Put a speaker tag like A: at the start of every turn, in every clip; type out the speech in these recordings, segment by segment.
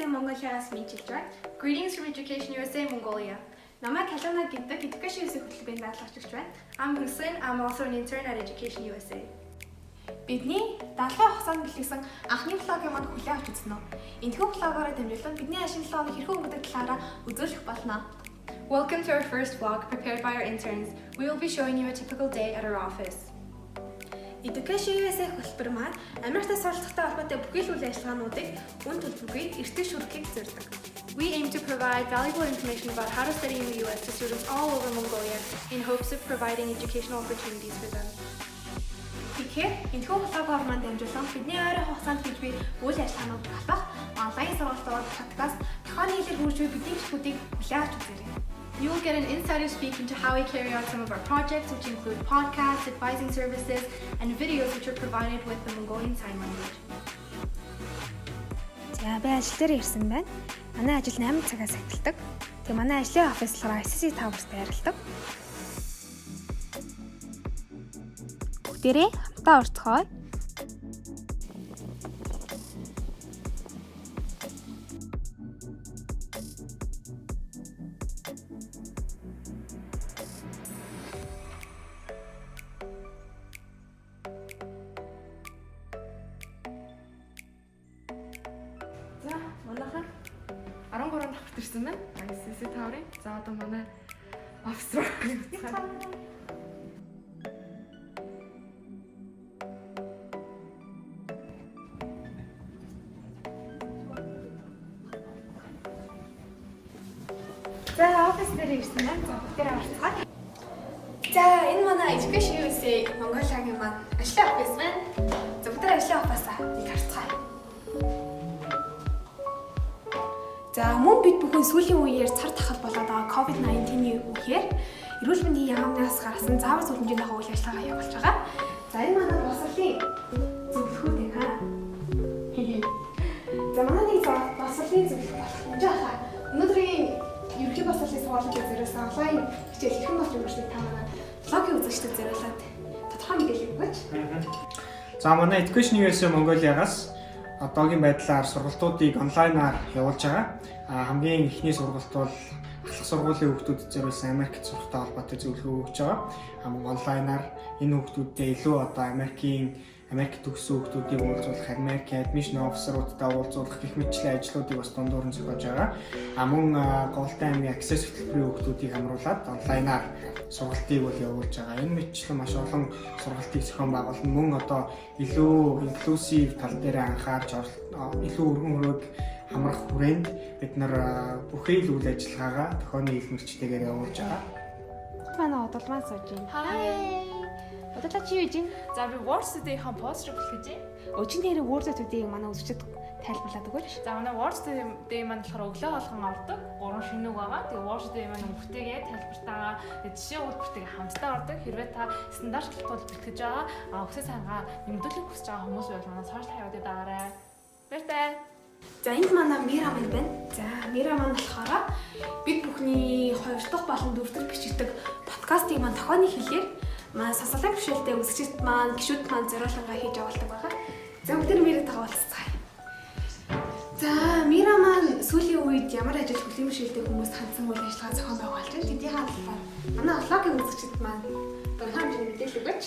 A: Mongolia-аас мэдчилж байна.
B: Greetings from Education USA Mongolia.
A: Намайг Халина гэдэг Education USA хөтөлбөрийн даатгалжигч байна.
B: I'm Huslin. I'm also an intern at Education USA.
A: Бидний даалгавар хугацаанд бэлтгэсэн анхны блогийн манд хүлээн авч үзсэн үү? Энэхүү блогоор дамжуулан бидний ашиглалт хэрхэн өнгөрдөг талаараа үзүүлэх болно.
B: Welcome to our first vlog prepared by our interns. We will be showing you a typical day at our office.
A: Education USA хөтөлбөр маань Америкт суралцахтай холбоотой бүхий л үйл ажиллагаануудыг үн төлбөргүй эртний шүрхийг зорддог.
B: We aim to provide valuable information about how to study in the US to students all over Mongolia in hopes of providing educational opportunities for them.
A: Тэгэхээр энэхүү блогоор маань дамжуулан бидний ойрын хугацаанд хийж буй үйл ажиллагаанууд батлах онлайн сургалтууд, подкаст, тохиолын хэлээр хурж буй бидний хэлбэрүүдийг хүлээн авч үзээрэй.
B: You will get an insider peek into how we carry out some of our projects, which include podcasts, advising services, and videos which are provided with the Mongolian Sign Language.
A: За би ажил дээр ирсэн байна. Манай ажил 8 цагаас эхэлдэг. Тэгээ манай ажлын офис болохоор ICC Towers байрлалдаг. Бүгдээрээ хамтдаа орцгоё.
C: За, манайхан 13 давхрт ирсэн байна. ICC Tower-ын. За, одоо манай офис руу явцгаая.
A: За офис дээр ирсэн байна. За бүгдээрээ орцгоё. За энэ манай Education USA Mongolia-гийн маань ажлын офис байна. За бүгдээрээ ажлын офисаа нэг харцгаая. За мөн бид бүхэн сүүлийн үеэр цар тахал болоод байгаа COVID-19-ийн үеэр эрүүл мэндийн яамнаас гарсан заавар зөвлөмжийн дагуу үйл ажиллагаа явуулж байгаа. За энэ манай босрлын зөвлөхүүд хаа. За манай нэг босрлын зөвлөх болох юм жаа. Өнөөдрийн ерөнхий босрлын сургуулийн зэрэгс онлайн хичээл хэрхэн болж өнгөрсөн та манай блогийн үзэгчдэд зориулаад тодорхой мэдээлэл өгөөч.
D: За манай Education USA Mongolia-гаас одоогийн байдлаар сургалтуудыг онлайнаар явуулж байгаа. Хамгийн эхний сургалт бол ахлах сургуулийн хүүхдүүдэд зориулсан Америкт сурахтай холбоотой зөвлөгөө өгч байгаа. Мөн онлайнаар энэ хүүхдүүдтэй илүү одоо Америкт төгссөн хүүхдүүдийг уулзуулах, Америкийн admission officer-уудтай уулзуулах гэх мэтчлийн ажлуудыг бас дундуур нь зохиож байгаа. Мөн Голдын аймгийн access хөтөлбөрийн хүүхдүүдийг хамруулад онлайнаар сургалтыг бол явуулж байгаа. Энэ мэтчлэн маш олон сургалтыг зохион байгуулна. Мөн одоо илүү inclusive тал дээр анхаарч илүү өргөн хүрээнд хамрах хүрээнд бид нар бүхий л үйл ажиллагаагаа тохионы хэлмэрчтэйгээр явуулж байгаа.
A: Манай удалмаа сууж байна.
E: Hi.
A: Удалаа чи юу хийж байна?
E: За би Word Study-ийн постэр бэлтгэж байна.
A: Өчигдөр нэр Word Study-ийг манай үзэгчид тайлбарлаад өгөөч.
E: За манай Word Study маань болохоор өглөө болгон ордог. 3 шинэг байгаа. Тэгээ Word Study маань өнгөтэйгээ тайлбартаагаа жишээ үйлдвэртэйгээ хамтдаа ордог. Хэрвээ та стандарт шалгалтууд бэлтгэж байгаа, өсөө сангаа нэмэгдүүлэх хүсэж байгаа хүмүүс бол манай сошиал хаяад даарай. Баяртай.
A: За энд манай Мира маань байна. За Мира маань болохоор бид бүхний 2 дахь болон 4 дахь бичигдэг подкастыг маань тохионы хэлээр маань сасалын бишэлтэй үзэгчд маань гишүүд маань зориулангаа хийж явуулдаг байгаа. За бүгд Мирад тагаалцгаая. За Мира маань сүүлийн үед ямар ажил хөлийн бишэлтэй хүмүүс хандсан үйл ажиллагаа зохион байгуулж байна. Тэдний хаалтлаар манай блогийн үзэгчд маань тодорхой хэмжээний мэдээлэл өгөөч.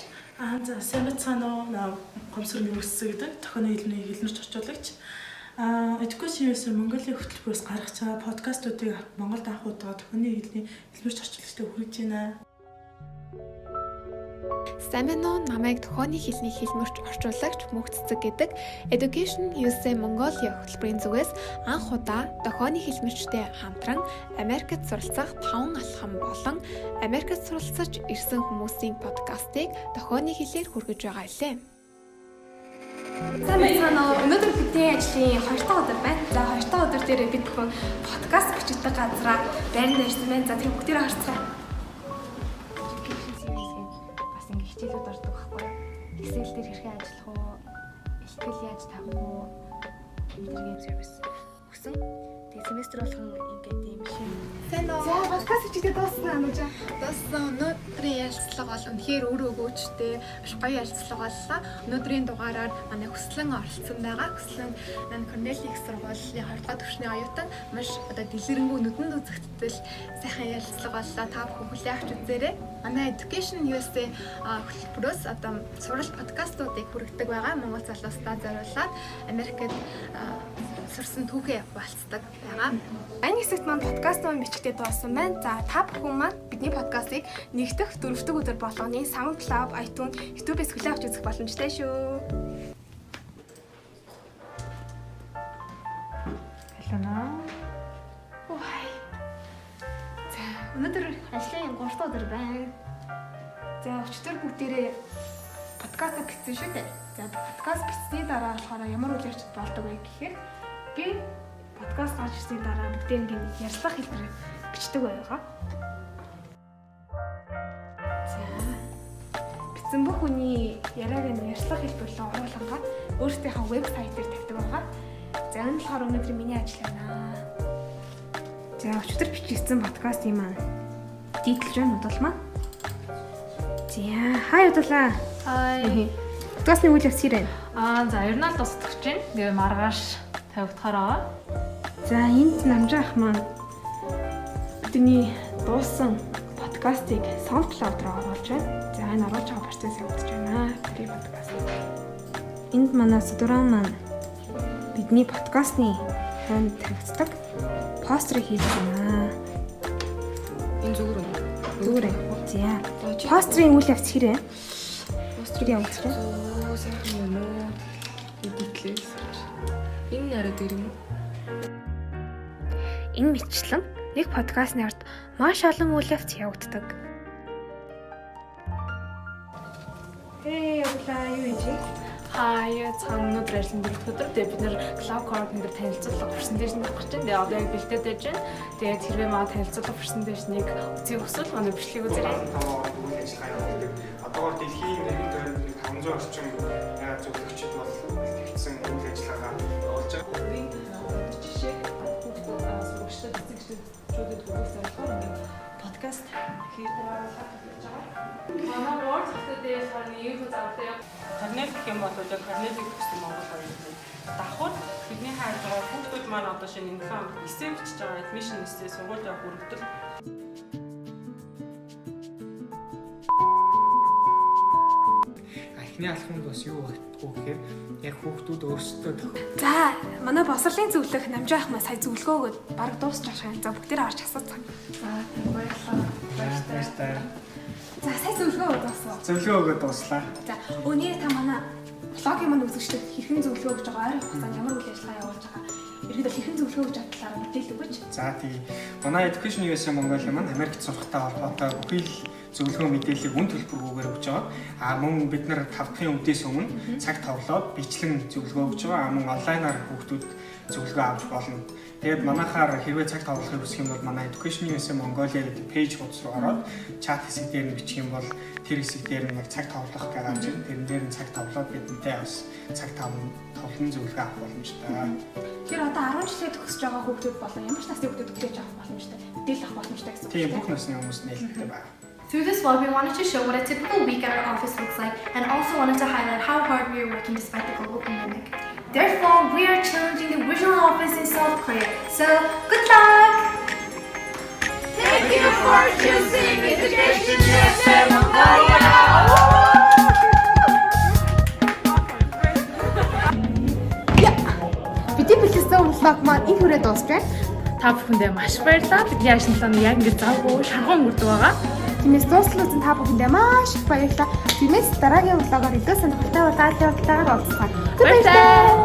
F: За сайн бацгаана уу? Гомсрын үүсгэж гэдэг тохионы хэлний хэлмэрч орчуулагч. Education USA Mongolia хөтөлбөрөөс гаргаж байгаа подкастуудыг Монголд анх удаа тохионы хэлний хэлмэрч орчуулагчтай хүргэж байна.
G: Сайн байна уу? Намайг тохионы хэлний хэлмэрч орчуулагч Мөнх Цэцэг гэдэг Education USA Mongolia хөтөлбөрийн зүгээс анх удаа тохионы хэлмэрчтэй хамтран Америкт суралцах 5 алхам болон Америкт суралцаж ирсэн хүмүүсийн подкастыг тохионы хэлээр хүргэж байгаа лээ.
A: За мэдээ өнөөдөр бидний ажлын 2 дахь өдөр байна. За 2 дахь өдөр дээр бид бүхэн подкаст бичдэг газраа байранд ирсэн байна. За тэр бүгдээрээ харцгаая.
E: Бас ингэ хичээлүүд ордог байхгүй юу? Excel дээр хэрхэн ажиллах уу? Ихтгэл яаж тавих уу? Интернет сервис өгсөн.
B: Тэгээ семестр болгон ингээд юм шиг.
A: За подкаст хийхдээ дуусна ануужаа.
G: Дууссан өнөөдрийн ярилцлага бол үнэхээр өөр өгөөжтэй маш гоё ярилцлага боллоо. Өнөөдрийн дугаараар манай хүслэн оролцсон байгаа. Хүслэн маань Корнели их сургуулийн 2 дугаар төвчний оюутан маш одоо дэлгэрэнгүй нүдэнд үзэгдэл сайхан ярилцлага боллоо. Та бүхэн хүлээн авч үзээрэй. Манай Education USA хөтөлбөрөөс одоо суралт подкастуудыг хүргэдэг байгаа. Монгол залуустаа зориулаад Америкт сурсан түүхээ хуваалцдаг байгаа.
A: Энэ хэсэгт маань подкаст маань бичгтээ дууссан байна. За та бүхэн маань бидний подкастыг нэгдэх 4-р өдөр болгоны SoundCloud, iTunes, YouTube-с хүлээн авч үзэх боломжтой шүү.
E: Хэлнэ.
A: За өнөөдөр ажлын 3 дахь өдөр байна. За өчтөр бүгдээрээ подкаст бичсэн шүү дээ. За подкаст бичсний дараа болохоор ямар үйл явц болдог вэ гэхээр би подкаст гарч ирсний дараа бүгдээ ингээд ярьцлах хэлбэр бичдэг байгаа. За бичсэн бүх хүний яриаг нь ярьцлах хэлбэрлээ оруулангаа өөрсдийнхөө вебсайтээр тавьдаг байгаа. За энэ болохоор өнөөдөр миний ажил байна. За өчтөр бичсэн подкастын маань титлж байна удал маань. За хай удалаа.
E: Хай.
A: Подкастны үйл явц хэрэг.
E: За ер нь л дуусгах гэж байна. Тэгээ маргааш тавигдахаар байгаа.
A: За энд намжаах маань бидний дууссан подкастыг SoundCloud руу оруулж байна. За энэ оруулж байгаа процесс явагдаж байна. Free подкаст. Энд манай Сүдран маань бидний подкастны хонд тавьдаг постерыг хийж байна.
C: Энэ зүгээр үү?
A: Зүгээр. За постерын үйл явц хэрэг. Постерыг явуулж байна.
C: Сайхан юм уу? Эдитлээс. Энэ нараа дээр юм уу?
A: Энэ мэтчлэн нэг подкастны ард маш олон үйл явц явагддаг. Явлаа юу гэж?
E: Хаяа цаана өнөөдөр ажлын 4 дахь өдөр. Тэгээ бид нэр Cloud Coordinator танилцуулга presentation авах гэж байна. Тэгээ одоо яг бэлдээд байж байна. Тэгээд хэрвээ маа танилцуулга presentation-ыг үзье хүсвэл манай бичлэгийг үзээрэй.
D: Үйл ажиллагаа явуулдаг. Одоогоор дэлхийн нэгэн тойронд 500 орчим зөвлөгчид бол бэлтгэгдсэн үйл ажиллагаа явуулж байгаа.
E: Жишээ сурагчдад эцэгчдэд өгүүлсэн подкаст хийж байгаа. Манай board гэдэг харны юу заавалтай
H: Корнели гэх юм бол яг Корнелиг гэсэн Монгол оюутны давхар бидний хайр байгаа хүүхдүүд маань одоо шинэ инфам эссе бичиж байгаа admission эссе сургууль явах хүртэл
D: Эхний алхамд бас юу багтгүй гэхээр яг хүүхдүүд өөрсдөө
A: За манай босрлын зөвлөх намжаах маань сая зөвлөгөө өгөөд баг дуусчих шаан. За бүгдээрээ орж асууцгаая. За баярлалаа. За сая зөвлөгөө өгөөд дууссан.
D: зөвлөгөө өгөөд дуслаа.
A: За өнөө та манай блогийн маань үзэгчдэд хэрхэн зөвлөгөө өгж байгаа, ойрын хугацаанд ямар үйл ажиллагаа явуулж байгаа. Ерөнхийдөө хэрхэн зөвлөгөө өгж байгаа талаар мэдээлэл өгөөч.
D: За тийм. Манай Education USA Mongolia маань Америкт сурахтай холбоотой бүхий л зөвлөгөө мэдээллийг үн төлбөргүйгээр өгж байгаа. Мөн бид нар 5 дахь үдээс өмнө цаг товлоод бичлэн зөвлөгөө өгж байгаа. Мөн онлайнаар хүүхдүүд зөвлөгөө авч болно. Тэгээд манайхаар хэрвээ цаг товлохыг хүсэх юм бол манай Education USA Mongolia гэдэг пэйж хуудас руу ороод чат хэсэг дээр нь бичих юм бол тэр хэсэг дээр нь яг цаг товлох гэж гарч ирнэ. Тэрэн дээр нь цаг товлоод бидэнтэй бас цаг товлон зөвлөгөө авах боломжтой.
A: Тэр одоо 10 жилээ төгсөж байгаа хүүхдүүд болон ямар ч насны хүүхдүүд хүлээж авах боломжтой. Мэдээлэл авах боломжтой гэсэн үг.
D: Тийм бүх насны хүмүүс нээлттэй байна.
B: Through this vlog, we wanted to show what a typical week at our office looks like and also wanted to highlight how hard we are working despite the global pandemic. Therefore, we are challenging the original office in South Korea. So, good luck!
I: Thank you for choosing Education USA Mongolia!
A: Бидний бэлтгэсэн vlog маань энэ хүрээ дуусч байна.
E: Та бүхэндээ маш баярлалаа. Бидний ажил талаар яг ингэ завгүй шаргуун өнгөрдөг байгаа.
A: Тиймээс дуустал үзэн та бүхэндээ маш их баярлалаа. Тиймээс дараагийн vlog-оор илүү сонирхолтой удаатай явдлаар уулзцгаая.
E: Баярлалаа.